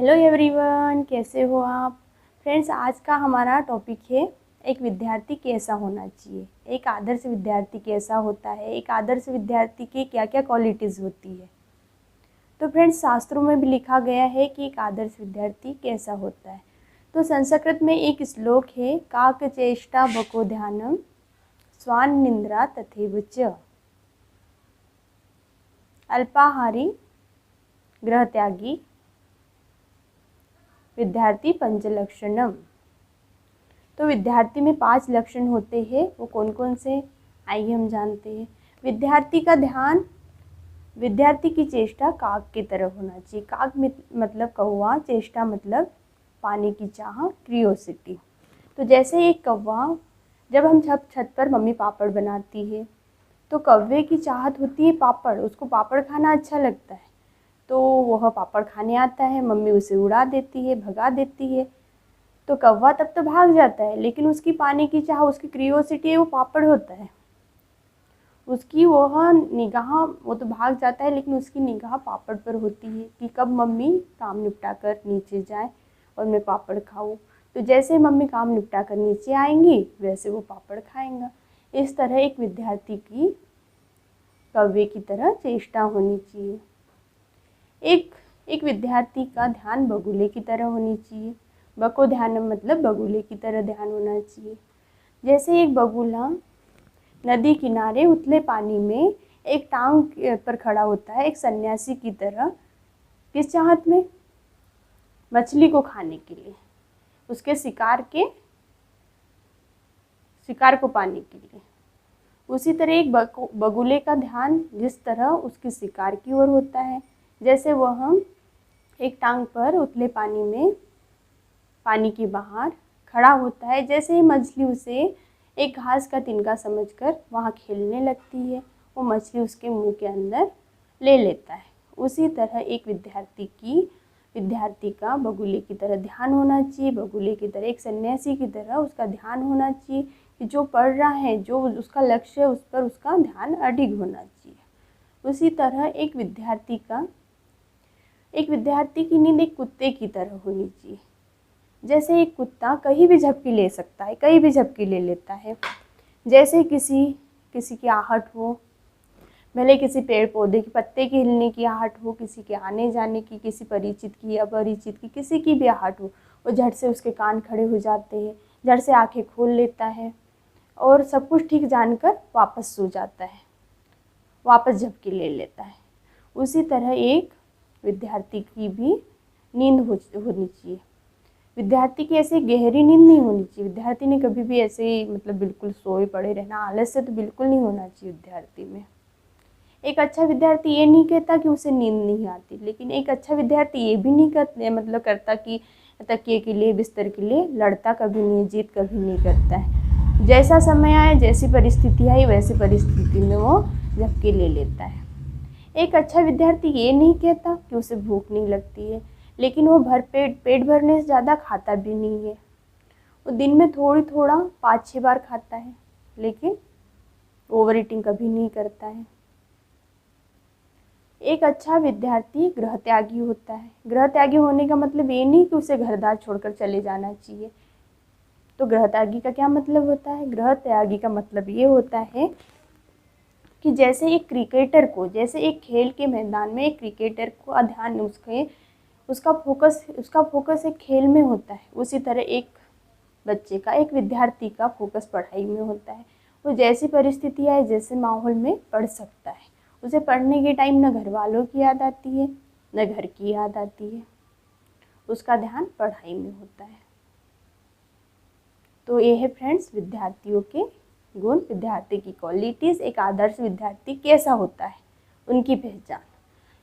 Hello everyone, कैसे हो आप फ्रेंड्स। आज का हमारा टॉपिक है एक विद्यार्थी कैसा होना चाहिए। एक आदर्श विद्यार्थी कैसा होता है, एक आदर्श विद्यार्थी की क्या क्या क्वालिटीज़ होती है। तो फ्रेंड्स, शास्त्रों में भी लिखा गया है कि एक आदर्श विद्यार्थी कैसा होता है। तो संस्कृत में एक श्लोक है, काक चेष्टा बको ध्यानम स्वान निंद्रा तथैव च, अल्पाहारी गृह त्यागी विद्यार्थी पंचलक्षणम। तो विद्यार्थी में 5 लक्षण होते हैं, वो कौन कौन से आइए हम जानते हैं। विद्यार्थी का ध्यान, विद्यार्थी की चेष्टा काक की तरह होना चाहिए। काक मतलब कौवा, चेष्टा मतलब पाने की चाह, क्रियोसिटी। तो जैसे एक कौवा, जब हम छत पर मम्मी पापड़ बनाती है तो कौवे की चाहत होती है पापड़, उसको पापड़ खाना अच्छा लगता है, तो वह पापड़ खाने आता है, मम्मी उसे उड़ा देती है, भगा देती है। तो कौवा तब तो भाग जाता है, लेकिन उसकी पाने की चाह, उसकी क्रियोसिटी है, वो पापड़ होता है। उसकी वह निगाह, वो तो भाग जाता है लेकिन उसकी निगाह पापड़ पर होती है कि कब मम्मी काम निपटा कर नीचे जाए और मैं पापड़ खाऊं। तो जैसे मम्मी काम निपटा कर नीचे आएंगी वैसे वो पापड़ खाएंगा। इस तरह एक विद्यार्थी की कौवे की तरह चेष्टा होनी चाहिए। एक विद्यार्थी का ध्यान बगुले की तरह होनी चाहिए। बको ध्यानम मतलब बगुले की तरह ध्यान होना चाहिए। जैसे एक बगुला नदी किनारे उथले पानी में एक टांग पर खड़ा होता है, एक सन्यासी की तरह। किस चाहत में? मछली को खाने के लिए, उसके शिकार को पाने के लिए। उसी तरह एक बगुले का ध्यान जिस तरह उसकी शिकार की ओर होता है, जैसे वह एक टांग पर उथले पानी में, पानी के बाहर खड़ा होता है। जैसे ही मछली उसे एक घास का तिनका समझकर वहाँ खेलने लगती है, वो मछली उसके मुंह के अंदर ले लेता है। उसी तरह एक विद्यार्थी का बगुले की तरह ध्यान होना चाहिए। बगुले की तरह, एक सन्यासी की तरह उसका ध्यान होना चाहिए कि जो पढ़ रहा है, जो उसका लक्ष्य है, उस पर उसका ध्यान अडिग होना चाहिए। उसी तरह एक विद्यार्थी की नींद एक कुत्ते की तरह होनी चाहिए। जैसे एक कुत्ता कहीं भी झपकी ले सकता है, कहीं भी झपकी ले लेता है। जैसे किसी की आहट हो, भले किसी पेड़ पौधे की पत्ते की हिलने की आहट हो, किसी के आने जाने की, किसी परिचित की, अपरिचित की, किसी की भी आहट हो, वो झट से उसके कान खड़े हो जाते हैं, झट से आंखें खोल लेता है और सब कुछ ठीक जानकर वापस सो जाता है, वापस झपकी ले लेता है। उसी तरह एक विद्यार्थी की भी नींद होनी चाहिए। विद्यार्थी की ऐसे गहरी नींद नहीं होनी चाहिए। विद्यार्थी ने कभी भी ऐसे मतलब बिल्कुल सोए पड़े रहना, आलस से तो बिल्कुल नहीं होना चाहिए विद्यार्थी में। एक अच्छा विद्यार्थी ये नहीं कहता कि उसे नींद नहीं आती, लेकिन एक अच्छा विद्यार्थी ये भी नहीं करता कि तकिए के लिए, बिस्तर के लिए लड़ता कभी नहीं, जीत कभी नहीं करता है। जैसा समय आए, जैसी परिस्थिति आई, वैसी परिस्थिति में वो झपकी ले लेता है। एक अच्छा विद्यार्थी ये नहीं कहता कि उसे भूख नहीं लगती है, लेकिन वो पेट भरने से ज़्यादा खाता भी नहीं है। वो दिन में थोड़ा 5-6 बार खाता है, लेकिन ओवर ईटिंग कभी नहीं करता है। एक अच्छा विद्यार्थी गृह त्यागी होता है। गृह त्यागी होने का मतलब ये नहीं कि उसे घर-द्वार छोड़कर चले जाना चाहिए। तो गृह त्यागी का क्या मतलब होता है? गृह त्यागी का मतलब ये होता है कि जैसे एक क्रिकेटर को, जैसे एक खेल के मैदान में एक क्रिकेटर को ध्यान उसका फोकस एक खेल में होता है, उसी तरह एक बच्चे का, एक विद्यार्थी का फोकस पढ़ाई में होता है। वो जैसी परिस्थिति आए, जैसे माहौल में पढ़ सकता है। उसे पढ़ने के टाइम न घर वालों की याद आती है, न घर की याद आती है, उसका ध्यान पढ़ाई में होता है। तो ये है फ्रेंड्स विद्यार्थियों के गुण, विद्यार्थी की क्वालिटीज़। एक आदर्श विद्यार्थी कैसा होता है, उनकी पहचान।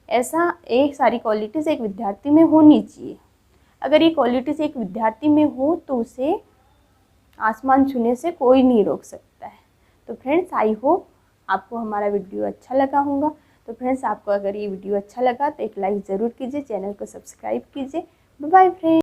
ऐसा एक सारी क्वालिटीज़ एक विद्यार्थी में होनी चाहिए। अगर ये क्वालिटीज़ एक विद्यार्थी में हो तो उसे आसमान छूने से कोई नहीं रोक सकता है। तो फ्रेंड्स, आई होप आपको हमारा वीडियो अच्छा लगा होगा। तो फ्रेंड्स, आपको अगर ये वीडियो अच्छा लगा तो एक लाइक ज़रूर कीजिए, चैनल को सब्सक्राइब कीजिए। Bye bye friends.